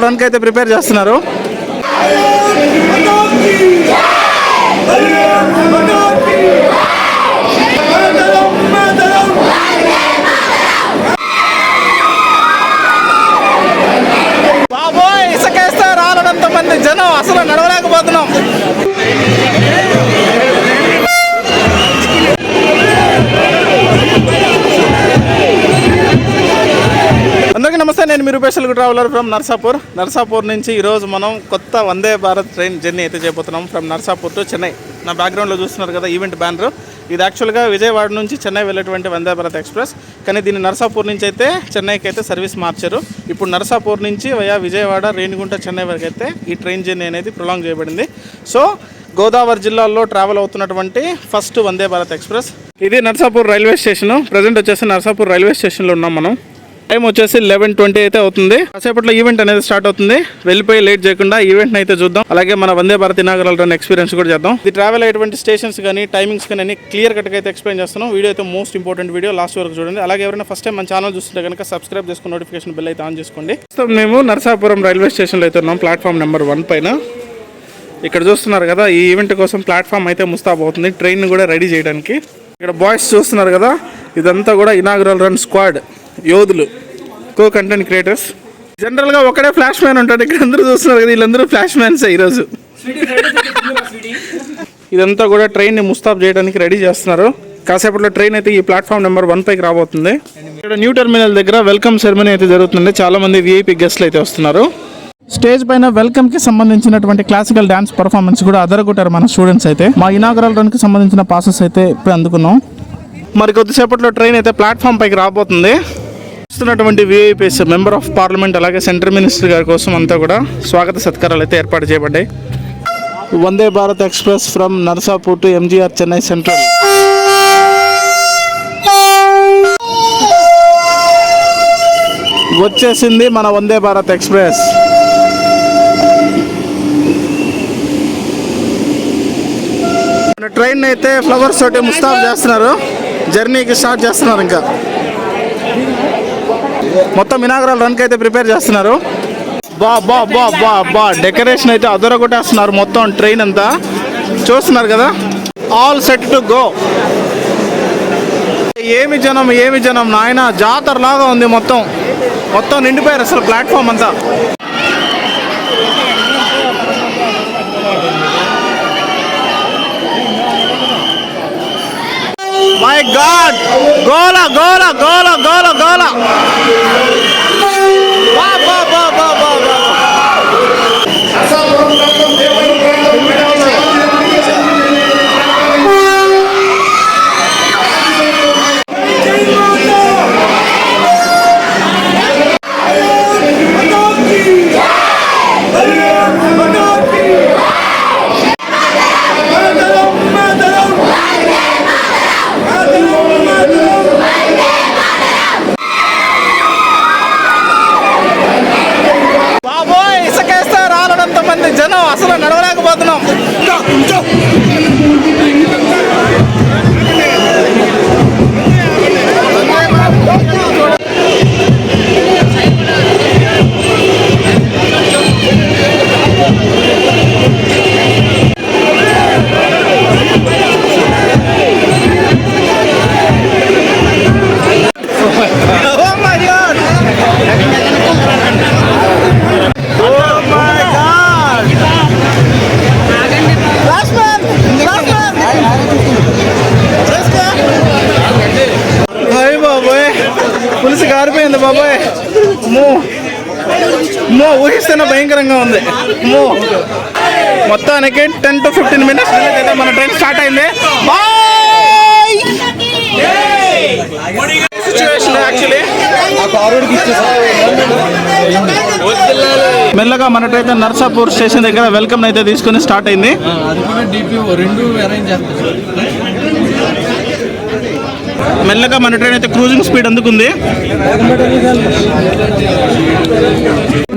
Run కి అయితే prepare చేస్తున్నారు. బాబోయ్ ఇసుకేస్తే రాలనంత మంది జనం అసలు నడవలేకపోతున్నాం. అందరికీ నమస్తే, నేను మీ రూపేష్ ట్రావెలర్ ఫ్రమ్ నర్సాపూర్ నుంచి ఈరోజు మనం కొత్త వందే భారత్ ట్రైన్ జర్నీ అయితే చేయబోతున్నాం ఫ్రమ్ నర్సాపూర్ టు చెన్నై. నా బ్యాక్గ్రౌండ్లో చూస్తున్నారు కదా ఈవెంట్ బ్యానర్, ఇది యాక్చువల్గా విజయవాడ నుంచి చెన్నై వెళ్ళేటువంటి వందే భారత్ ఎక్స్ప్రెస్. కానీ దీన్ని నర్సాపూర్ నుంచి అయితే చెన్నైకి అయితే సర్వీస్ మార్చారు. ఇప్పుడు నర్సాపూర్ నుంచి వయా విజయవాడ, రేణిగుంట, చెన్నై వరకు అయితే ఈ ట్రైన్ జర్నీ అనేది ప్రొలాంగ్ చేయబడింది. సో గోదావరి జిల్లాలో ట్రావెల్ అవుతున్నటువంటి ఫస్ట్ వందే భారత్ ఎక్స్ప్రెస్. ఇది నర్సాపూర్ రైల్వే స్టేషన్. ప్రజెంట్ వచ్చేసి నర్సాపూర్ రైల్వే స్టేషన్లో ఉన్నాం మనం. టైం వచ్చేసి 11:20 అయితే అవుతుంది. కాసేపట్లో ఈవెంట్ అనేది స్టార్ట్ అవుతుంది. వెళ్ళిపోయి లేట్ చేయకుండా ఈవెంట్ అయితే చూద్దాం. అలాగే మన Vande Bharat inaugural run experience కూడా చేద్దాం. ఇది ట్రావెల్ అయ్యేటువంటి స్టేషన్స్ కానీ టైమింగ్స్ కానీ అన్ని క్లియర్ కట్గా అయితే ఎక్స్ప్లెయిన్ చేస్తున్నాం. వీడియో అయితే మోస్ట్ ఇంపార్టెంట్ వీడియో, లాస్ట్ వరకు చూడండి. అలాగే ఎవరైనా ఫస్ట్ టైం మన ఛానల్ చూస్తుంటే కనుక సబ్స్క్రైబ్ చేసుకుని నోటిఫికేషన్ బెల్ అయితే ఆన్ చేసుకోండి. మేము నర్సాపురం రైల్వే స్టేషన్లో అయితే ఉన్నాం, ప్లాట్ఫామ్ నెంబర్ 1 పైన. ఇక్కడ చూస్తున్నారు కదా, ఈ ఈవెంట్ కోసం ప్లాట్ఫామ్ అయితే ముస్తాబ్ అవుతుంది, ట్రైన్ కూడా రెడీ చేయడానికి. ఇక్కడ బాయ్స్ చూస్తున్నారు కదా, ఇదంతా కూడా ఇనాగరల్ రన్ స్క్వాడ్ యోధులు, కో కంటెంట్ క్రియేటర్స్. జనరల్గా ఒకడే ఫ్లాష్ మ్యాన్ ఉంటాడు, ఇక్కడ అందరూ చూస్తున్నారు కదా, వీళ్ళందరూ ఫ్లాష్ మ్యాన్సే ఈరోజు. ఇదంతా కూడా ట్రైన్ని ముస్తాబ్ చేయడానికి రెడీ చేస్తున్నారు. కాసేపట్లో ట్రైన్ అయితే ఈ ప్లాట్ఫామ్ నెంబర్ 1 పైకి రాబోతుంది. ఇక్కడ న్యూ టెర్మినల్ దగ్గర వెల్కమ్ సెరమనీ అయితే జరుగుతుంది. చాలా మంది విఐపి గెస్ట్లు అయితే వస్తున్నారు. స్టేజ్ పైన వెల్కమ్ కి సంబంధించినటువంటి క్లాసికల్ డాన్స్ పర్ఫార్మెన్స్ కూడా అదరగొట్టారు మన స్టూడెంట్స్ అయితే. మా ఇనాగరల్ రన్ కి సంబంధించిన పాసెస్ అయితే ఇప్పుడు అందుకున్నాం. మరి కొద్దిసేపట్లో ట్రైన్ అయితే ప్లాట్ఫామ్ పైకి రాబోతుంది. వస్తున్నటువంటి విఐపీస్, మెంబర్ ఆఫ్ పార్లమెంట్, అలాగే సెంట్రల్ మినిస్టర్ గారి కోసం అంతా కూడా స్వాగత సత్కారాలు అయితే ఏర్పాటు చేయబడ్డాయి. Vande Bharat express from Narsapur to MGR Chennai central. వచ్చేసింది మన వందే భారత్ ఎక్స్ప్రెస్. మన ట్రైన్ అయితే ఫ్లవర్స్ తోటి ముస్తాబ్ చేస్తున్నారు, జర్నీకి స్టార్ట్ చేస్తున్నారు. ఇంకా మొత్తం ఇనాగరల్ రన్కి అయితే ప్రిపేర్ చేస్తున్నారు. బా డెకరేషన్ అయితే అదరగొట్టేస్తున్నారు మొత్తం ట్రైన్ అంతా. చూస్తున్నారు కదా, ఆల్ సెట్ టు గో. ఏమి జనం నాయన, జాతర లాగా ఉంది. మొత్తం నిండిపోయారు అసలు ప్లాట్ఫామ్ అంతా. మై గాడ్, గోల గోల గోల గోల గోల. జనం అసలు నడవలేకపోతున్నాం. పులుసు కారిపోయింది బాబాయ్. ఊహిస్తేనే భయంకరంగా ఉంది. మొత్తానికి 10 to 15 minutes అయితే మన ట్రైన్ స్టార్ట్ అయింది. మెల్లగా మన ట్రైన్ నర్సాపూర్ స్టేషన్ దగ్గర వెల్కమ్ అయితే తీసుకుని స్టార్ట్ అయింది. మెల్లగా మన ట్రైన్ అయితే క్రూజింగ్ స్పీడ్ అందుకుంది.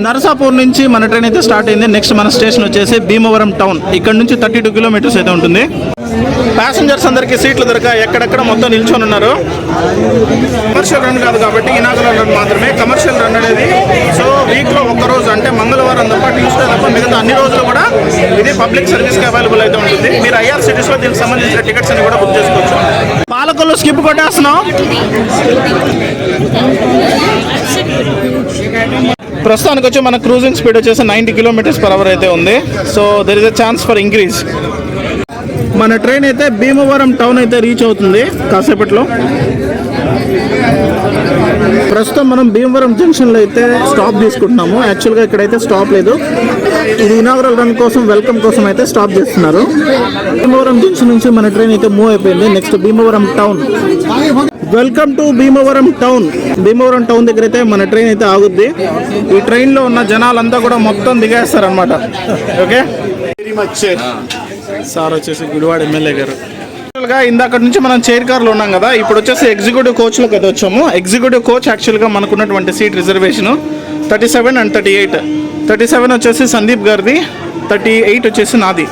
నరసాపూర్ నుంచి మన ట్రైన్ అయితే స్టార్ట్ అయింది. నెక్స్ట్ మన స్టేషన్ వచ్చేసి భీమవరం టౌన్. ఇక్కడ నుంచి 32 కిలోమీటర్స్ అయితే ఉంటుంది. ప్యాసింజర్స్ అందరికీ సీట్లు దొరక ఎక్కడెక్కడ మొత్తం నిల్చొని ఉన్నారు. కమర్షియల్ రన్ కాదు కాబట్టి ఇనాగరల్ రన్ మాత్రమే. కమర్షియల్ రన్ అనేది సో వీక్లో ఒక్కరోజు అంటే మంగళవారం తప్ప ట్యూస్డే తప్ప మిగతా అన్ని రోజులు కూడా ఇది పబ్లిక్ సర్వీస్కి అవైలబుల్ అయితే ఉంటుంది. మీరు IRCTCలో దీనికి సంబంధించిన టికెట్స్ అని కూడా బుక్ చేసుకోవచ్చు. పాలకొల్లు స్కిప్ కొట్టేస్తున్నాం. ప్రస్తుతానికి వచ్చి మన క్రూజింగ్ స్పీడ్ వచ్చేసి 90 km/h అయితే ఉంది. So there is a chance for increase. మన ట్రైన్ అయితే భీమవరం టౌన్ అయితే రీచ్ అవుతుంది కాసేపట్లో. ప్రస్తుతం మనం భీమవరం జంక్షన్లో అయితే స్టాప్ తీసుకుంటున్నాము. యాక్చువల్గా ఇక్కడైతే స్టాప్ లేదు. ఇది ఇనాగరల్ రన్ కోసం వెల్కమ్ కోసం అయితే స్టాప్ చేస్తున్నారు. భీమవరం జంక్షన్ నుంచి మన ట్రైన్ అయితే మూవ్ అయిపోయింది. Next Bhimavaram town. Welcome to Bhimavaram town. Bhimavaram town దగ్గర అయితే మన ట్రైన్ అయితే ఆగుద్ది. ఈ ట్రైన్లో ఉన్న జనాలంతా కూడా మొత్తం దిగేస్తారనమాట. Okay, very much. సార్ వచ్చేసి గుడివాడ ఎమ్మెల్యే గారు. ఇందాక నుంచి మనం చైర్ కార్లో ఉన్నాం కదా, ఇప్పుడు వచ్చేసి ఎగ్జిక్యూటివ్ కోచ్లోకి అయితే వచ్చాము. ఎగ్జిక్యూటివ్ కోచ్ యాక్చువల్గా మనకున్నటువంటి సీట్ రిజర్వేషను 37 and 38. 37 వచ్చేసి సందీప్ గారిది, 38 వచ్చేసి నాది.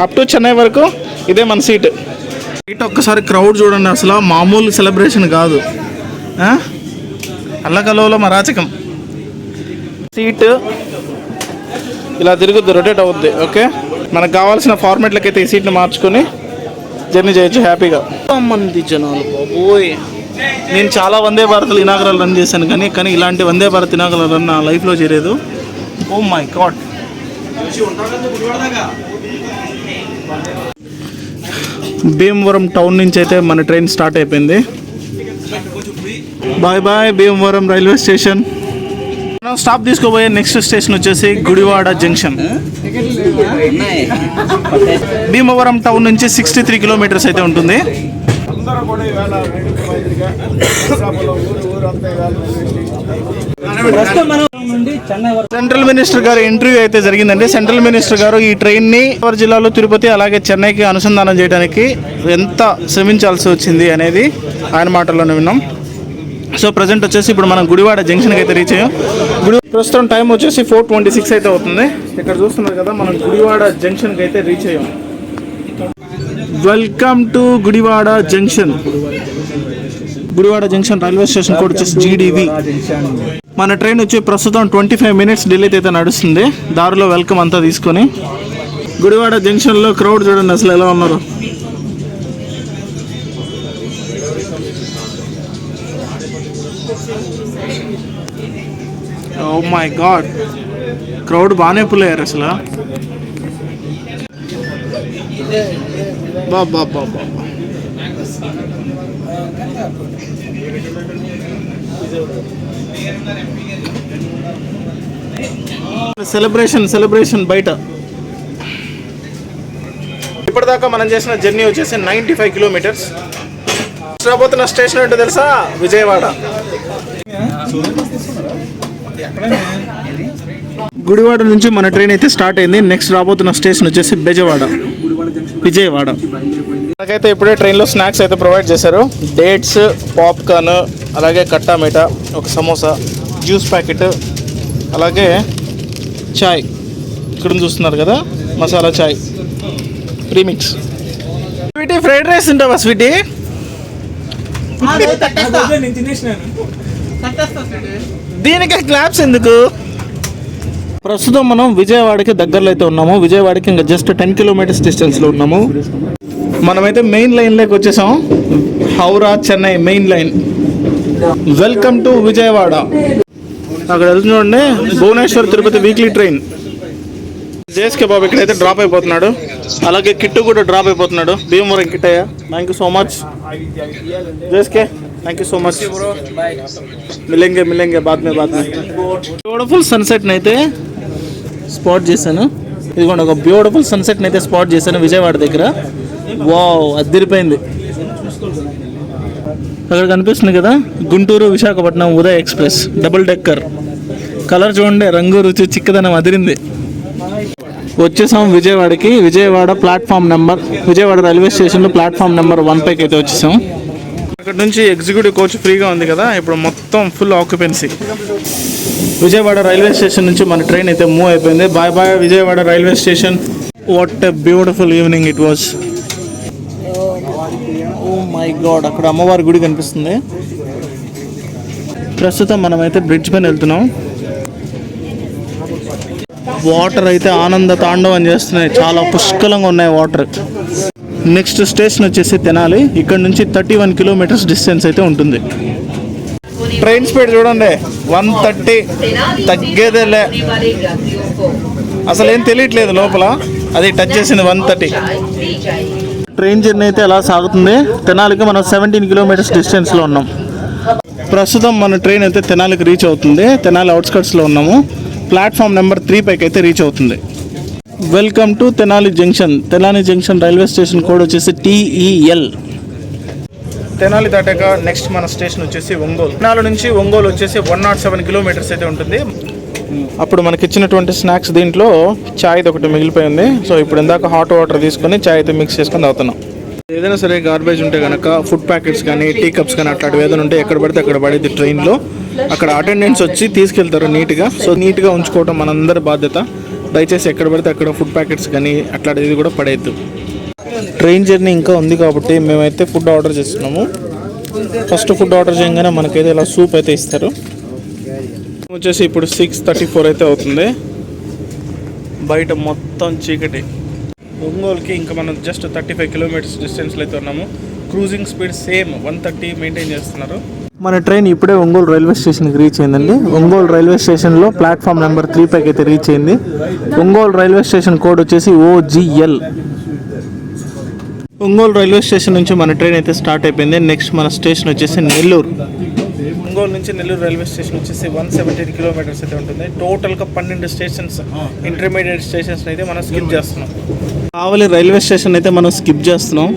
అప్ టు చెన్నై వరకు ఇదే మన సీట్. సీట్ ఒక్కసారి క్రౌడ్ చూడండి, అసలు మామూలు సెలబ్రేషన్ కాదు. అల్లకల్లో మరాచకం. సీట్ ఇలా తిరుగుద్ది, రొటేట్ అవుద్ది. ఓకే, మనకు కావాల్సిన ఫార్మాట్లకి అయితే ఈ సీట్ని మార్చుకొని జర్నీ చేయొచ్చు హ్యాపీగా. మంది జనాలు బాబోయ్. నేను చాలా వందే భారత్లు ఇనాగరల్ రన్ చేశాను, కానీ ఇలాంటి వందే భారత్ ఇనాగరల్ రన్ నా లైఫ్లో చేయలేదు. Oh my god. Bhimavaram town నుంచి అయితే మన ట్రైన్ స్టార్ట్ అయిపోయింది. Bye bye Bhimavaram railway station. మనం స్టాప్ తీసుకోబోయే నెక్స్ట్ స్టేషన్ వచ్చేసి గుడివాడ జంక్షన్. భీమవరం టౌన్ నుంచి 63 కిలోమీటర్స్ అయితే ఉంటుంది. సెంట్రల్ మినిస్టర్ గారు ఇంటర్వ్యూ అయితే జరిగిందండి. సెంట్రల్ మినిస్టర్ గారు ఈ ట్రైన్ని గోదావరి జిల్లాలో తిరుపతి అలాగే చెన్నైకి అనుసంధానం చేయడానికి ఎంత శ్రమించాల్సి వచ్చింది అనేది ఆయన మాటల్లోనే విన్నాం. సో ప్రజెంట్ వచ్చేసి ఇప్పుడు మనం గుడివాడ జంక్షన్కి అయితే రీచ్ అయ్యాం. ప్రస్తుతం టైం వచ్చేసి 4:26 అయితే అవుతుంది. ఇక్కడ చూస్తున్నారు కదా, మనం గుడివాడ జంక్షన్కి అయితే రీచ్ అయ్యాం. Welcome to Gudivada junction. Gudivada junction railway station code వచ్చేసి GDV. మన ట్రైన్ వచ్చి ప్రస్తుతం 25 minutes డిలే అయితే నడుస్తుంది. దారిలో వెల్కమ్ అంతా తీసుకొని గుడివాడ జంక్షన్లో క్రౌడ్ చూడండి అసలు ఎలా ఉన్నారు. ఓ మై గాడ్, క్రౌడ్ బాగానే పుల్ అయ్యారు అసలు. బాబా బాబా, సెలబ్రేషన్ బయట. ఇప్పటిదాకా మనం చేసిన జర్నీ వచ్చేసి 95 kilometers. రాబోతున్న స్టేషన్ ఏంటో తెలుసా? విజయవాడ. గుడివాడ నుంచి మన ట్రైన్ అయితే స్టార్ట్ అయింది. నెక్స్ట్ రాబోతున్న స్టేషన్ వచ్చేసి విజయవాడ. నాకైతే ఇప్పుడే ట్రైన్లో స్నాక్స్ అయితే ప్రొవైడ్ చేశారు. డేట్స్, పాప్కార్న్, అలాగే కట్టా మీఠా, ఒక సమోసా, జ్యూస్ ప్యాకెట్, అలాగే చాయ్. ఇక్కడ చూస్తున్నారు కదా, మసాలా చాయ్ ప్రీమిక్స్. స్వీటీ ఫ్రైడ్ రైస్ ఉంటావా స్వీటీ? దీనికి క్లాప్స్ ఎందుకు? ప్రస్తుతం మనం విజయవాడకి దగ్గరలో అయితే ఉన్నాము. విజయవాడకి ఇంకా జస్ట్ 10 kilometers డిస్టెన్స్లో ఉన్నాము. మనమైతే మెయిన్ లైన్లోకి వచ్చేసాం. Howrah Chennai main line. Welcome to Vijayawada. అక్కడ చూడండి, Bhubaneswar Tirupati weekly train. JSK Babu ఇక్కడైతే డ్రాప్ అయిపోతున్నాడు. అలాగే కిట్టు కూడా డ్రాప్ అయిపోతున్నాడు. Bhimavaram Kittayya, thank you so much. JSK, thank you so much. మిలేంగే బాద్ మే. బ్యూటిఫుల్ సన్సెట్ని అయితే స్పాట్ చేశాను. ఇదిగోండి, ఒక బ్యూటిఫుల్ సన్సెట్ని అయితే స్పాట్ చేశాను విజయవాడ దగ్గర. వావ్, అదిరిపోయింది. అక్కడ కనిపిస్తుంది కదా, Guntur Visakhapatnam Uday express double decker. Colour చూడండి, రంగు రుచి చిక్కదనం అదిరింది. వచ్చేసాం విజయవాడకి. Vijayawada platform number, Vijayawada railway స్టేషన్లో ప్లాట్ఫామ్ నెంబర్ 1 పైకి అయితే వచ్చేసాం. అక్కడ నుంచి ఎగ్జిక్యూటివ్ కోచ్ ఫ్రీగా ఉంది కదా, ఇప్పుడు మొత్తం full occupancy. Vijayawada railway station నుంచి మన ట్రైన్ అయితే మూవ్ అయిపోయింది. Bye bye Vijayawada railway station. What a beautiful evening it was. Oh my god, అక్కడ అమ్మవారి గుడి కనిపిస్తుంది. ప్రస్తుతం మనమైతే బ్రిడ్జ్ పైన వెళ్తున్నాం. వాటర్ అయితే ఆనంద తాండవం చేస్తున్నాయి, చాలా పుష్కలంగా ఉన్నాయి వాటర్. నెక్స్ట్ స్టేషన్ వచ్చేసి తెనాలి. ఇక్కడ నుంచి 31 కిలోమీటర్స్ డిస్టెన్స్ అయితే ఉంటుంది. ట్రైన్ స్పీడ్ చూడండి, 130, తగ్గేదేలే, అసలు ఏం తెలియట్లేదు లోపల. అది టచ్ చేసింది 130. ట్రైన్ జర్నీ అయితే ఎలా సాగుతుంది. తెనాలికి మనం 17 కిలోమీటర్స్ డిస్టెన్స్లో ఉన్నాం. ప్రస్తుతం మన ట్రైన్ అయితే తెనాలికి రీచ్ అవుతుంది. తెనాలి అవుట్స్కట్స్లో ఉన్నాము. ప్లాట్ఫామ్ నెంబర్ 3 పైకి అయితే రీచ్ అవుతుంది. Welcome to Tenali junction. Tenali junction railway station code వచ్చేసి TEL. తెనాలి దాటాక నెక్స్ట్ మన స్టేషన్ వచ్చేసి ఒంగోలు. తెనాలి నుంచి ఒంగోలు వచ్చేసి 107 కిలోమీటర్స్ అయితే ఉంటుంది. అప్పుడు మనకి ఇచ్చినటువంటి స్నాక్స్ దీంట్లో చాయ్ ఒకటి మిగిలిపోయింది. సో ఇప్పుడు ఇందాక హాట్ వాటర్ తీసుకొని చాయ్ అయితే మిక్స్ చేసుకొని తాగుతున్నాం. ఏదైనా సరే గార్బేజ్ ఉంటే కనుక ఫుడ్ ప్యాకెట్స్ కానీ టీ కప్స్ కానీ అట్లాంటివి ఏదైనా ఉంటే ఎక్కడ పడితే అక్కడ పడేది ట్రైన్లో. అక్కడ అటెండెంట్స్ వచ్చి తీసుకెళ్తారు నీట్గా. సో నీట్గా ఉంచుకోవడం మనందరి బాధ్యత. దయచేసి ఎక్కడ పడితే అక్కడ ఫుడ్ ప్యాకెట్స్ కానీ అట్లాంటిది కూడా పడేయద్దు. ట్రైన్ జర్నీ ఇంకా ఉంది కాబట్టి మేమైతే ఫుడ్ ఆర్డర్ చేస్తున్నాము. ఫస్ట్ ఫుడ్ ఆర్డర్ చేయగానే మనకైతే ఇలా సూప్ అయితే ఇస్తారు. వచ్చేసి ఇప్పుడు 6:34 అయితే అవుతుంది. బయట మొత్తం చీకటి. ఒంగోలుకి ఇంకా మనం జస్ట్ 35 కిలోమీటర్స్ డిస్టెన్స్లో అయితే ఉన్నాము. క్రూజింగ్ స్పీడ్ సేమ్ 130 మెయింటైన్ చేస్తున్నారు. మన ట్రైన్ ఇప్పుడే ఒంగోలు రైల్వే స్టేషన్కి రీచ్ అయిందండి. ఒంగోలు రైల్వే స్టేషన్లో ప్లాట్ఫామ్ నెంబర్ 3 పైకి అయితే రీచ్ అయింది. ఒంగోలు రైల్వే స్టేషన్ కోడ్ వచ్చేసి OGL. ఒంగోలు రైల్వే స్టేషన్ నుంచి మన ట్రైన్ అయితే స్టార్ట్ అయిపోయింది. నెక్స్ట్ మన స్టేషన్ వచ్చేసి నెల్లూరు. ఒంగోలు నుంచి నెల్లూరు రైల్వే స్టేషన్ వచ్చేసి 117 కిలోమీటర్స్ అయితే ఉంటుంది. టోటల్గా 12 స్టేషన్స్, ఇంటర్మీడియట్ స్టేషన్స్ అయితే మనం స్కిప్ చేస్తున్నాం. కావలి రైల్వే స్టేషన్ అయితే మనం స్కిప్ చేస్తున్నాం.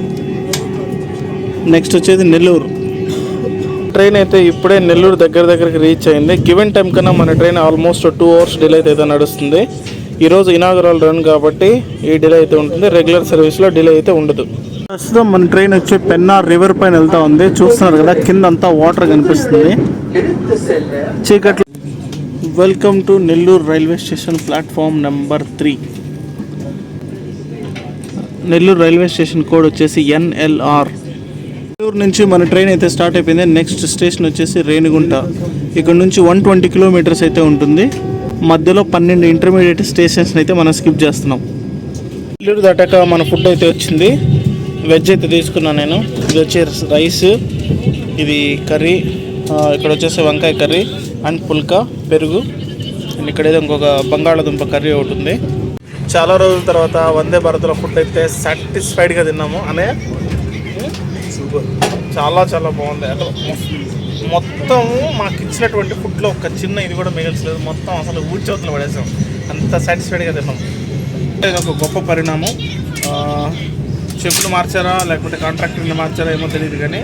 నెక్స్ట్ వచ్చేది నెల్లూరు. ట్రైన్ అయితే ఇప్పుడే నెల్లూరు దగ్గరికి రీచ్ అయింది. గివెన్ టైం కన్నా మన ట్రైన్ ఆల్మోస్ట్ 2 అవర్స్ డిలే అయితే నడుస్తుంది. ఈరోజు ఇనాగరల్ రన్ కాబట్టి ఈ డిలే అయితే ఉంటుంది. రెగ్యులర్ సర్వీస్లో డిలే అయితే ఉండదు. ప్రస్తుతం మన ట్రైన్ వచ్చి పెన్నార్ రివర్ పైన వెళ్తూ ఉంది. చూస్తున్నారు కదా, కింద అంతా వాటర్ కనిపిస్తుంది చీకట్లో. Welcome to Nellore railway station platform number 3. Nellore railway station code వచ్చేసి NLR. నెల్లూరు నుంచి మన ట్రైన్ అయితే స్టార్ట్ అయిపోయింది. నెక్స్ట్ స్టేషన్ వచ్చేసి రేణిగుంట. ఇక్కడ నుంచి 120 కిలోమీటర్స్ అయితే ఉంటుంది. మధ్యలో 12 ఇంటర్మీడియట్ స్టేషన్స్ అయితే మనం స్కిప్ చేస్తున్నాం. నెల్లూరు దాటాక మన ఫుడ్ అయితే వచ్చింది. వెజ్ అయితే తీసుకున్నాను నేను. ఇది వచ్చి రైస్, ఇది కర్రీ, ఇక్కడ వచ్చేసి వంకాయ కర్రీ అండ్ పుల్కా, పెరుగు. ఇక్కడైతే ఇంకొక బంగాళాదుంప కర్రీ ఒకటి ఉంది. చాలా రోజుల తర్వాత వందే భారత్లో ఫుడ్ అయితే సాటిస్ఫైడ్గా తిన్నాము అనే. చాలా చాలా బాగుంది. అసలు మొత్తం మాకు ఇచ్చినటువంటి ఫుడ్లో ఒక చిన్న ఇది కూడా మిగల్చలేదు. మొత్తం అసలు ఊడ్చవతలు పడేసాం, అంత సాటిస్ఫైడ్గా తిన్నాం. ఇది ఒక గొప్ప పరిణామం. చెప్పులు మార్చారా లేకపోతే కాంట్రాక్టర్ని మార్చారా ఏమో తెలియదు, కానీ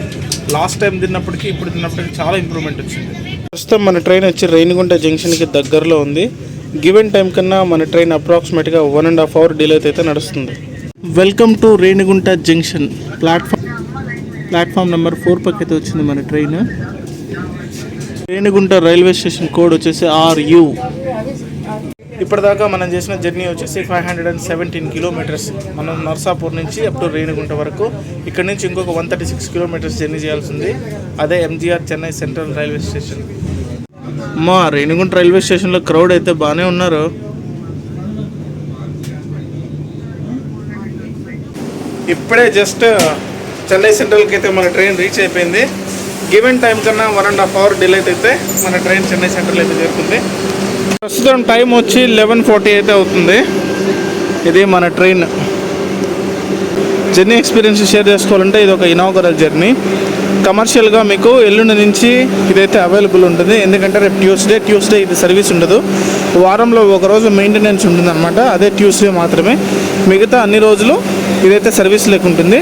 లాస్ట్ టైం తిన్నప్పటికీ ఇప్పుడు తిన్నప్పటికీ చాలా ఇంప్రూవ్మెంట్ వచ్చింది. ప్రస్తుతం మన ట్రైన్ వచ్చి రేణిగుంట జంక్షన్కి దగ్గరలో ఉంది. గివెన్ టైం కన్నా మన ట్రైన్ అప్రాక్సిమేట్గా 1.5 అవర్ డిలే అయితే నడుస్తుంది. Welcome to Renigunta junction. Platform number 4 పైకి అయితే వచ్చింది మన train. Renigunta railway station code వచ్చేసి RU. ఇప్పటిదాకా మనం చేసిన జర్నీ వచ్చేసి 517 కిలోమీటర్స్. మనం నర్సాపూర్ నుంచి అప్ టు రేణిగుంట వరకు. ఇక్కడ నుంచి ఇంకొక 136 కిలోమీటర్స్ జర్నీ చేయాల్సింది. అదే MGR Chennai central railway station. మా రేణిగుంట రైల్వే స్టేషన్లో క్రౌడ్ అయితే బాగానే ఉన్నారు. ఇప్పుడే జస్ట్ చెన్నై సెంట్రల్కి అయితే మన ట్రైన్ రీచ్ అయిపోయింది. గివెన్ టైం కన్నా 1.5 అవర్ డిలే అయితే మన ట్రైన్ చెన్నై సెంట్రల్ అయితే చేరుతుంది. ప్రస్తుతం టైం వచ్చి 11:40 అయితే అవుతుంది. ఇది మన ట్రైన్ జర్నీ ఎక్స్పీరియన్స్ షేర్ చేసుకోవాలంటే ఇది ఒక ఇనాగరల్ జర్నీ. కమర్షియల్గా మీకు ఎల్లుండి నుంచి ఇదైతే అవైలబుల్ ఉంటుంది. ఎందుకంటే రేపు ట్యూస్డే ఇది సర్వీస్ ఉండదు. వారంలో ఒకరోజు మెయింటెనెన్స్ ఉంటుందన్నమాట. అదే ట్యూస్డే మాత్రమే. మిగతా అన్ని రోజులు ఇదైతే సర్వీస్ లేకుంటుంది.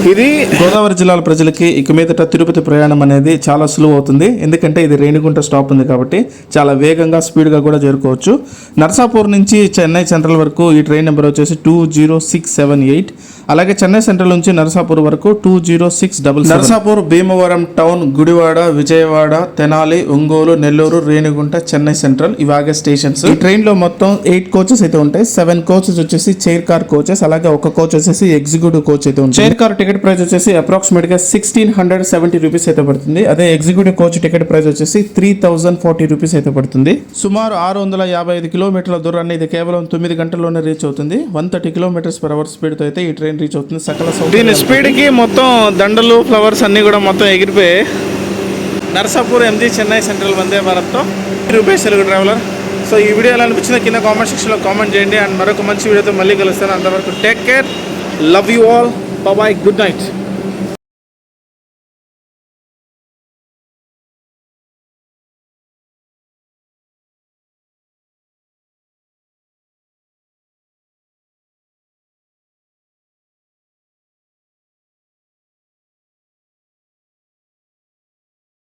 ఇది గోదావరి జిల్లాల ప్రజలకి ఇక మీదట తిరుపతి ప్రయాణం అనేది చాలా సులువు అవుతుంది. ఎందుకంటే ఇది రేణిగుంట స్టాప్ ఉంది కాబట్టి చాలా వేగంగా స్పీడ్గా కూడా చేరుకోవచ్చు. నర్సాపూర్ నుంచి చెన్నై సెంట్రల్ వరకు ఈ ట్రైన్ నెంబర్ వచ్చేసి 20678. అలాగే చెన్నై సెంట్రల్ నుంచి నర్సాపూర్ వరకు 20677. నర్సాపూర్, భీమవరం టౌన్, గుడివాడ, విజయవాడ, తెనాలి, ఒంగోలు, నెల్లూరు, రేణిగుంట, చెన్నై సెంట్రల్ ఇవి ఆగే స్టేషన్స్. ఈ ట్రైన్ లో మొత్తం 8 కోచెస్ అయితే ఉంటాయి. 7 కోచెస్ వచ్చేసి చైర్ కార్ కోచెస్, అలాగే ఒక కోచ్ వచ్చేసి ఎగ్జిక్యూటివ్ కోచ్ అయితే ఉంటుంది. చైర్ కార్ టికెట్ ప్రైస్ వచ్చేసి అప్రాక్సిమేట్ గా 1670 రూపీస్ అయితే పడుతుంది. అదే ఎగ్జిక్యూటివ్ కోచ్ టికెట్ ప్రైస్ వచ్చేసి 3040 రూపీస్ అయితే పడుతుంది. సుమారు 655 కిలోమీటర్ల దూరాన్ని ఇది కేవలం 9 గంటల్లోనే రీచ్ అవుతుంది. 130 km/h స్పీడ్ తో అయితే ఈ ట్రైన్ రీచ్ అవుతుంది. సకల దీని స్పీడ్ కి మొత్తం దండలు, ఫ్లవర్స్ అన్ని కూడా మొత్తం ఎగిరిపోయాయి. నర్సాపూర్ ఎంజీ చెన్నై సెంట్రల్ వందే భారత్తో రూపేష్ తెలుగు ట్రావెలర్. సో ఈ వీడియో ఎలా అనిపించిందో కింద కామెంట్ సెక్షన్లో కామెంట్ చేయండి. అండ్ మరొక మంచి వీడియోతో మళ్ళీ కలుస్తాను. అంతవరకు take care, love you all, bye, good night.